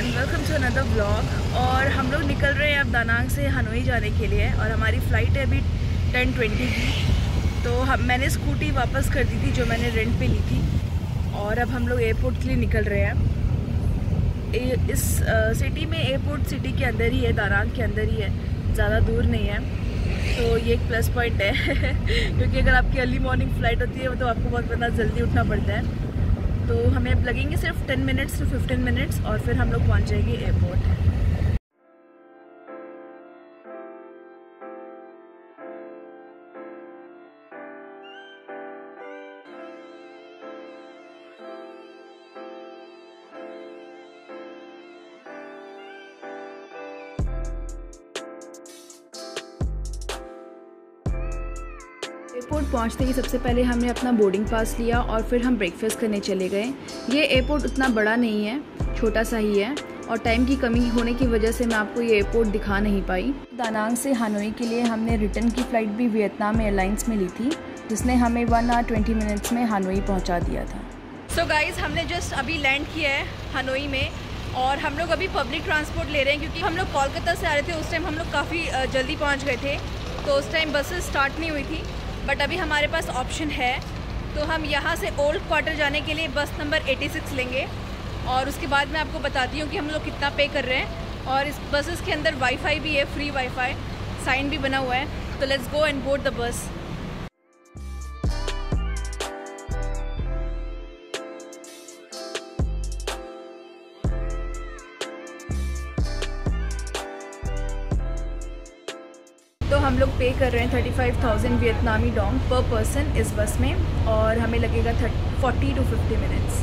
Everyone, welcome to another vlog. और हम लोग निकल रहे हैं अब दानांग से हनोई जाने के लिए और हमारी फ़्लाइट है अभी 10:20 की। तो मैंने स्कूटी वापस कर दी थी जो मैंने रेंट पे ली थी और अब हम लोग एयरपोर्ट के लिए निकल रहे हैं। इस सिटी में एयरपोर्ट सिटी के अंदर ही है, दानांग के अंदर ही है, ज़्यादा दूर नहीं है। तो ये एक प्लस पॉइंट है क्योंकि अगर आपकी अर्ली मॉर्निंग फ़्लाइट होती है तो आपको बहुत ज़्यादा जल्दी उठना पड़ता है। तो हमें अब लगेंगे सिर्फ 10 मिनट्स टू 15 मिनट्स और फिर हम लोग पहुंच जाएंगे एयरपोर्ट। एयरपोर्ट पहुंचते ही सबसे पहले हमने अपना बोर्डिंग पास लिया और फिर हम ब्रेकफास्ट करने चले गए। ये एयरपोर्ट उतना बड़ा नहीं है, छोटा सा ही है और टाइम की कमी होने की वजह से मैं आपको ये एयरपोर्ट दिखा नहीं पाई। दानांग से हनोई के लिए हमने रिटर्न की फ़्लाइट भी वियतनाम एयरलाइंस में ली थी, जिसने हमें 1 आवर 20 मिनट्स में हनोई पहुँचा दिया था। सो गाइज़, हमने जस्ट अभी लैंड किया है हनोई में और हम लोग अभी पब्लिक ट्रांसपोर्ट ले रहे हैं क्योंकि हम लोग कोलकाता से आ रहे थे। उस टाइम हम लोग काफ़ी जल्दी पहुँच गए थे, तो उस टाइम बसेस स्टार्ट नहीं हुई थी। बट अभी हमारे पास ऑप्शन है, तो हम यहाँ से ओल्ड क्वार्टर जाने के लिए बस नंबर 86 लेंगे और उसके बाद मैं आपको बताती हूँ कि हम लोग कितना पे कर रहे हैं। और इस बसेस के अंदर वाईफाई भी है, फ्री वाईफाई साइन भी बना हुआ है। तो let's go and board the bus. तो हम लोग पे कर रहे हैं 35,000 वियतनामी डोंग पर पर्सन इस बस में और हमें लगेगा 40 to 50 मिनट्स।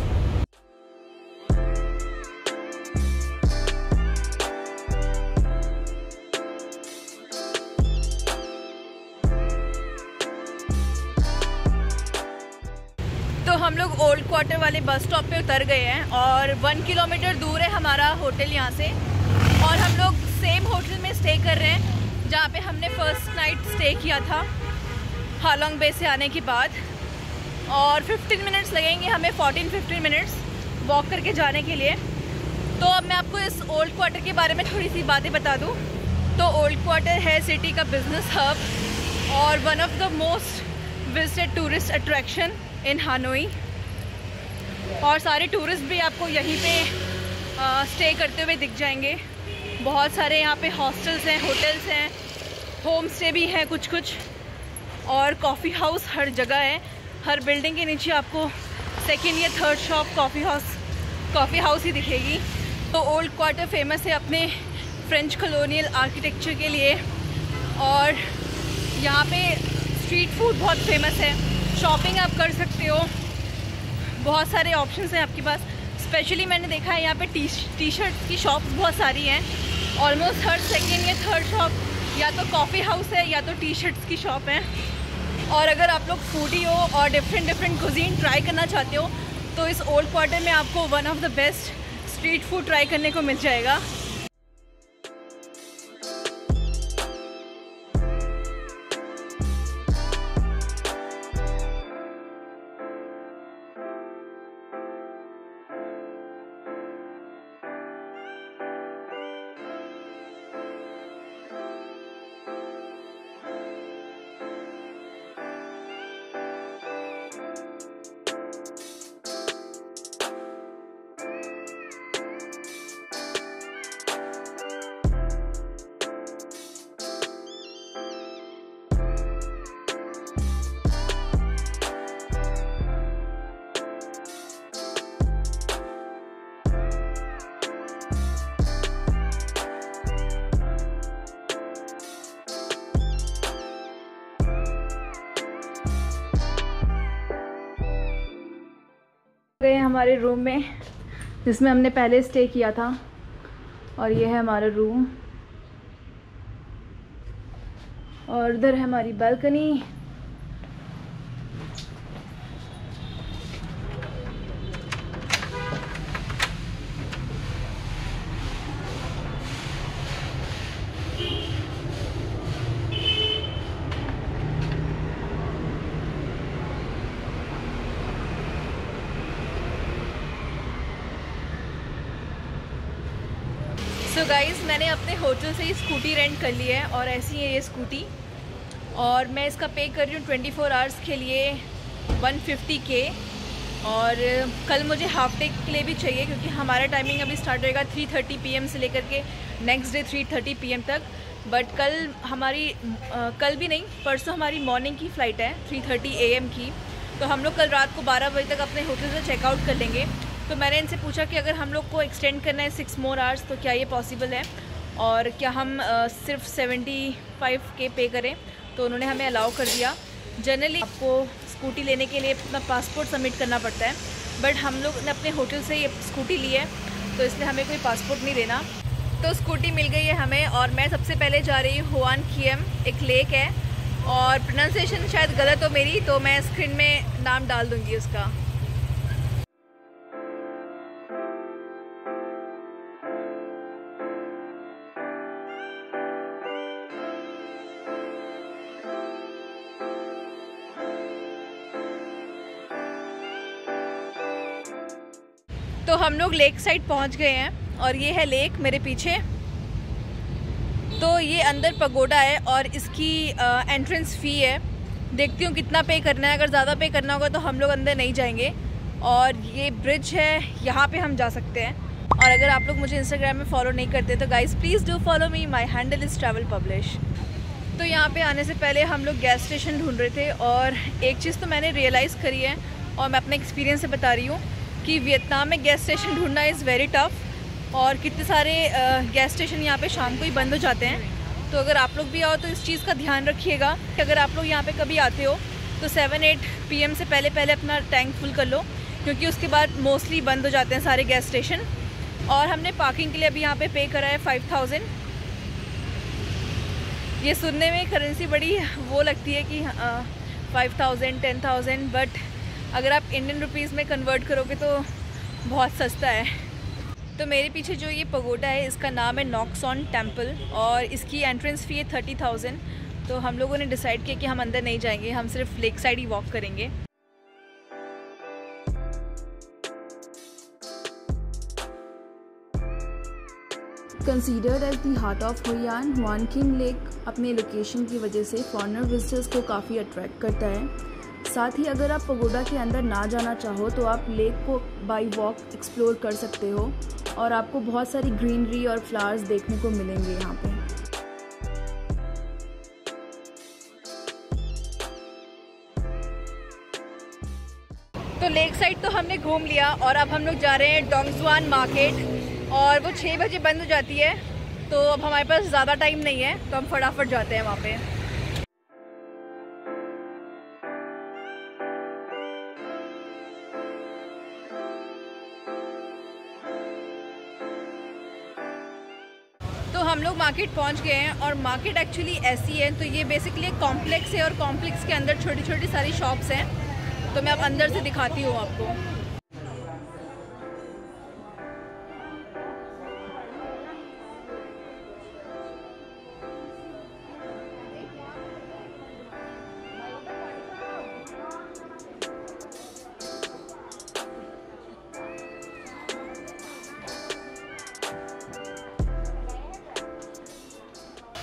तो हम लोग ओल्ड क्वार्टर वाले बस स्टॉप पे उतर गए हैं और 1 किलोमीटर दूर है हमारा होटल यहाँ से। और हम लोग सेम होटल में स्टे कर रहे हैं जहाँ पे हमने फर्स्ट नाइट स्टे किया था हालोंग बे से आने के बाद। और 15 मिनट्स लगेंगे हमें, 14-15 मिनट्स वॉक करके जाने के लिए। तो अब मैं आपको इस ओल्ड क्वार्टर के बारे में थोड़ी सी बातें बता दूँ। तो ओल्ड क्वार्टर है सिटी का बिजनेस हब और one of the most visited tourist attraction in Hanoi. और सारे टूरिस्ट भी आपको यहीं पे स्टे करते हुए दिख जाएंगे। बहुत सारे यहाँ पे हॉस्टल्स हैं, होटल्स हैं, होम स्टे भी हैं कुछ कुछ, और कॉफ़ी हाउस हर जगह है। हर बिल्डिंग के नीचे आपको सेकेंड या थर्ड शॉप कॉफ़ी हाउस ही दिखेगी। तो ओल्ड क्वार्टर फेमस है अपने फ्रेंच कॉलोनियल आर्किटेक्चर के लिए और यहाँ पे स्ट्रीट फूड बहुत फेमस है। शॉपिंग आप कर सकते हो, बहुत सारे ऑप्शंस हैं आपके पास। स्पेशली मैंने देखा है यहाँ पे टी शर्ट की शॉप्स बहुत सारी हैं। ऑलमोस्ट हर सेकेंड या थर्ड शॉप या तो कॉफ़ी हाउस है या तो टी शर्ट्स की शॉप है। और अगर आप लोग फूडी हो और डिफरेंट कुजीन ट्राई करना चाहते हो तो इस ओल्ड क्वार्टर में आपको one of the best street food try करने को मिल जाएगा। गए हमारे रूम में जिसमें हमने पहले स्टे किया था और ये है हमारा रूम और इधर है हमारी बालकनी। सो गाइज़, मैंने अपने होटल से ही स्कूटी रेंट कर ली है और ऐसी है ये स्कूटी, और मैं इसका पे कर रही हूँ 24 आवर्स के लिए 150K। और कल मुझे हाफ डे के लिए भी चाहिए क्योंकि हमारा टाइमिंग अभी स्टार्ट होएगा 3:30 PM से लेकर के नेक्स्ट डे 3:30 PM तक। बट कल हमारी कल भी नहीं, परसों हमारी मॉर्निंग की फ़्लाइट है 3:30 AM की। तो हम लोग कल रात को 12 बजे तक अपने होटल से चेकआउट कर लेंगे। तो मैंने इनसे पूछा कि अगर हम लोग को एक्सटेंड करना है 6 more hours तो क्या ये पॉसिबल है और क्या हम सिर्फ 75K पे करें। तो उन्होंने हमें अलाउ कर दिया। जनरली आपको स्कूटी लेने के लिए अपना पासपोर्ट सबमिट करना पड़ता है, बट हम लोग ने अपने होटल से ये स्कूटी ली है तो इसलिए हमें कोई पासपोर्ट नहीं देना। तो स्कूटी मिल गई है हमें और मैं सबसे पहले जा रही हूँ हुआन किएम, एक लेक है और प्रोनाउंसिएशन शायद गलत हो मेरी, तो मैं स्क्रीन में नाम डाल दूँगी उसका। तो हम लोग लेक साइड पहुंच गए हैं और ये है लेक मेरे पीछे। तो ये अंदर पगोडा है और इसकी एंट्रेंस फ़ी है। देखती हूँ कितना पे करना है, अगर ज़्यादा पे करना होगा तो हम लोग अंदर नहीं जाएंगे। और ये ब्रिज है, यहाँ पे हम जा सकते हैं। और अगर आप लोग मुझे इंस्टाग्राम में फॉलो नहीं करते तो guys please do follow me, my handle is travel publish. तो यहाँ पे आने से पहले हम लोग गैस स्टेशन ढूंढ रहे थे और एक चीज़ तो मैंने रियलाइज़ करी है और मैं अपने एक्सपीरियंस से बता रही हूँ कि वियतनाम में गैस स्टेशन ढूंढना इज़ वेरी टफ़ और कितने सारे गैस स्टेशन यहाँ पे शाम को ही बंद हो जाते हैं। तो अगर आप लोग भी आओ तो इस चीज़ का ध्यान रखिएगा कि अगर आप लोग यहाँ पे कभी आते हो तो 7-8 PM से पहले अपना टैंक फुल कर लो क्योंकि उसके बाद मोस्टली बंद हो जाते हैं सारे गैस स्टेशन। और हमने पार्किंग के लिए अभी यहाँ पे पे करा है 5000। ये सुनने में करेंसी बड़ी वो लगती है कि 5000 10,000, बट अगर आप इंडियन रुपीज़ में कन्वर्ट करोगे तो बहुत सस्ता है। तो मेरे पीछे जो ये पगोडा है इसका नाम है नॉक्सॉन टेम्पल और इसकी एंट्रेंस फ़ी है 30,000। तो हम लोगों ने डिसाइड किया कि हम अंदर नहीं जाएंगे, हम सिर्फ लेक साइड ही वॉक करेंगे। Considered as the heart of Hoan, Hoan Kiem lake अपने लोकेशन की वजह से फॉरेनर विजिटर्स को काफ़ी अट्रैक्ट करता है। साथ ही अगर आप पगोडा के अंदर ना जाना चाहो तो आप लेक को बाई वॉक एक्सप्लोर कर सकते हो और आपको बहुत सारी ग्रीनरी और फ्लावर्स देखने को मिलेंगे यहाँ पे। तो लेक साइड तो हमने घूम लिया और अब हम लोग जा रहे हैं डोंगजुआन मार्केट और वो 6 बजे बंद हो जाती है। तो अब हमारे पास ज़्यादा टाइम नहीं है तो हम फटाफट जाते हैं वहाँ पे। तो हम लोग मार्केट पहुंच गए हैं और मार्केट एक्चुअली ऐसी है, तो ये बेसिकली एक कॉम्प्लेक्स है और कॉम्प्लेक्स के अंदर छोटी छोटी सारी शॉप्स हैं। तो मैं अब अंदर से दिखाती हूँ आपको।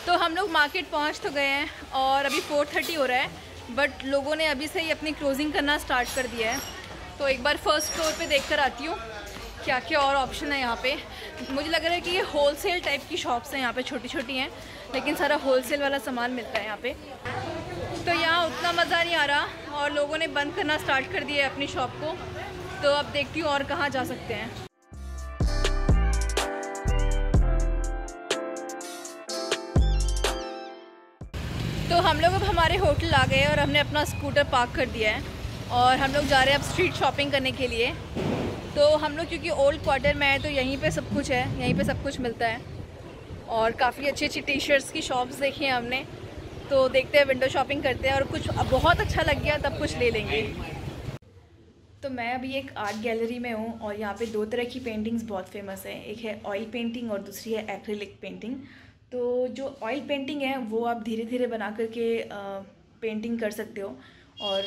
तो हम लोग मार्केट पहुंच तो गए हैं और अभी 4:30 हो रहा है, बट लोगों ने अभी से ही अपनी क्लोजिंग करना स्टार्ट कर दिया है। तो एक बार फर्स्ट फ्लोर पे देखकर आती हूँ क्या क्या और ऑप्शन है यहाँ पे। मुझे लग रहा है कि ये होलसेल टाइप की शॉप्स हैं यहाँ पे, छोटी छोटी हैं लेकिन सारा होलसेल वाला सामान मिलता है यहाँ पे। तो यहाँ उतना मज़ा नहीं आ रहा और लोगों ने बंद करना स्टार्ट कर दिया है अपनी शॉप को। तो अब देखती हूँ और कहाँ जा सकते हैं। तो हम लोग अब हमारे होटल आ गए और हमने अपना स्कूटर पार्क कर दिया है और हम लोग जा रहे हैं अब स्ट्रीट शॉपिंग करने के लिए। तो हम लोग क्योंकि ओल्ड क्वार्टर में है तो यहीं पे सब कुछ है, यहीं पे सब कुछ मिलता है और काफ़ी अच्छी अच्छी टी शर्ट्स की शॉप्स देखी हैं हमने। तो देखते हैं, विंडो शॉपिंग करते हैं और कुछ बहुत अच्छा लग गया तब कुछ ले लेंगे। तो मैं अभी एक आर्ट गैलरी में हूँ और यहाँ पे 2 तरह की पेंटिंग्स बहुत फेमस है। एक है ऑयल पेंटिंग और दूसरी है एक्रिलिक पेंटिंग। तो जो ऑयल पेंटिंग है वो आप धीरे धीरे बना करके पेंटिंग कर सकते हो और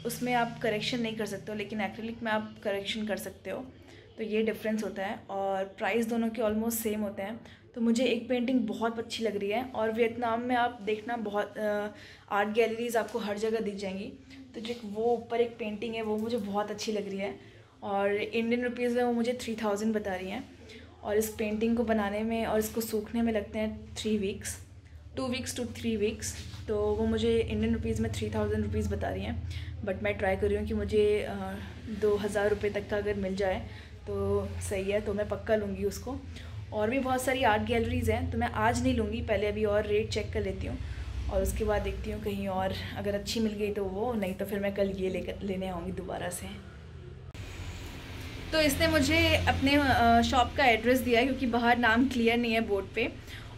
उसमें आप करेक्शन नहीं कर सकते हो, लेकिन एक्रिलिक में आप करेक्शन कर सकते हो। तो ये डिफरेंस होता है और प्राइस दोनों के ऑलमोस्ट सेम होते हैं। तो मुझे एक पेंटिंग बहुत अच्छी लग रही है और वियतनाम में आप देखना बहुत आर्ट गैलरीज आपको हर जगह दिख जाएंगी। तो जो वो ऊपर एक पेंटिंग है वो मुझे बहुत अच्छी लग रही है और इंडियन रुपीज़ में वो मुझे 3000 बता रही हैं और इस पेंटिंग को बनाने में और इसको सूखने में लगते हैं 3 वीक्स, 2 वीक्स to 3 वीक्स। तो वो मुझे इंडियन रुपीज़ में 3000 रुपीज़ बता रही हैं, बट मैं ट्राई कर रही हूँ कि मुझे 2000 रुपये तक का अगर मिल जाए तो सही है, तो मैं पक्का लूँगी उसको। और भी बहुत सारी आर्ट गैलरीज़ हैं, तो मैं आज नहीं लूँगी, पहले अभी और रेट चेक कर लेती हूँ और उसके बाद देखती हूँ कहीं और अगर अच्छी मिल गई तो वो, नहीं तो फिर मैं कल ये लेने आऊँगी दोबारा से। तो इसने मुझे अपने शॉप का एड्रेस दिया है क्योंकि बाहर नाम क्लियर नहीं है बोर्ड पे।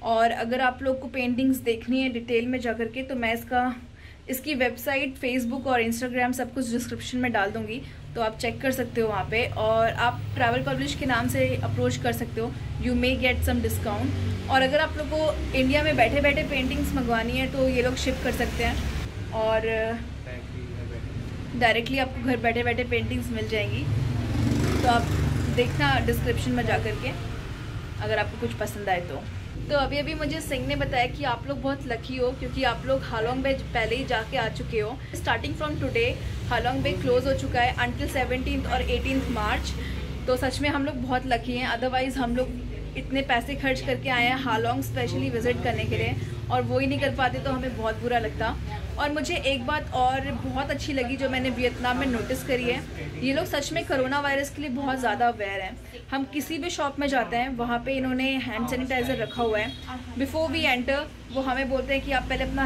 और अगर आप लोग को पेंटिंग्स देखनी है डिटेल में जा करके तो मैं इसकी वेबसाइट, फेसबुक और इंस्टाग्राम सब कुछ डिस्क्रिप्शन में डाल दूँगी, तो आप चेक कर सकते हो वहाँ पे। और आप ट्रैवल पब्लिश के नाम से अप्रोच कर सकते हो, you may get some discount. और अगर आप लोग को इंडिया में बैठे बैठे पेंटिंग्स मंगवानी है तो ये लोग शिप कर सकते हैं और डायरेक्टली आपको घर बैठे बैठे पेंटिंग्स मिल जाएंगी। तो आप देखना डिस्क्रिप्शन में जा कर के अगर आपको कुछ पसंद आए तो अभी मुझे सिंह ने बताया कि आप लोग बहुत लकी हो क्योंकि आप लोग हालोंग बे पहले ही जाके आ चुके हो। Starting from today Halong Bay close हो चुका है अंटिल 17 और 18 मार्च। तो सच में हम लोग बहुत लकी हैं, अदरवाइज़ हम लोग इतने पैसे खर्च करके आए हैं हालोंग स्पेशली विज़िट करने के लिए और वो ही नहीं कर पाते तो हमें बहुत बुरा लगता। और मुझे एक बात और बहुत अच्छी लगी जो मैंने वियतनाम में नोटिस करी है, ये लोग सच में कोरोना वायरस के लिए बहुत ज़्यादा अवेयर हैं। हम किसी भी शॉप में जाते हैं वहाँ पे इन्होंने हैंड सैनिटाइज़र रखा हुआ है। बिफोर वी एंटर वो हमें बोलते हैं कि आप पहले अपना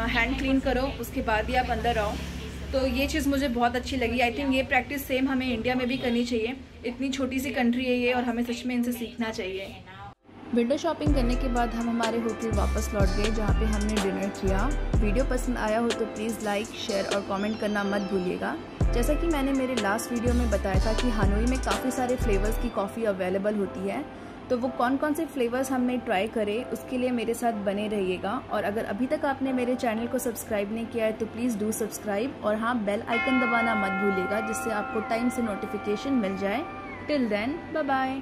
हैंड क्लीन करो, उसके बाद ही आप अंदर आओ। तो ये चीज़ मुझे बहुत अच्छी लगी। आई थिंक ये प्रैक्टिस सेम हमें इंडिया में भी करनी चाहिए। इतनी छोटी सी कंट्री है ये और हमें सच में इनसे सीखना चाहिए। विंडो शॉपिंग करने के बाद हम हमारे होटल वापस लौट गए जहाँ पे हमने डिनर किया। वीडियो पसंद आया हो तो प्लीज़ लाइक, शेयर और कमेंट करना मत भूलिएगा। जैसा कि मैंने मेरे लास्ट वीडियो में बताया था कि हानोई में काफ़ी सारे फ्लेवर्स की कॉफ़ी अवेलेबल होती है, तो वो कौन कौन से फ्लेवर्स हमने ट्राई करे उसके लिए मेरे साथ बने रहिएगा। और अगर अभी तक आपने मेरे चैनल को सब्सक्राइब नहीं किया है तो प्लीज़ डू सब्सक्राइब और हाँ, बेल आइकन दबाना मत भूलिएगा जिससे आपको टाइम से नोटिफिकेशन मिल जाए। Till then, bye bye.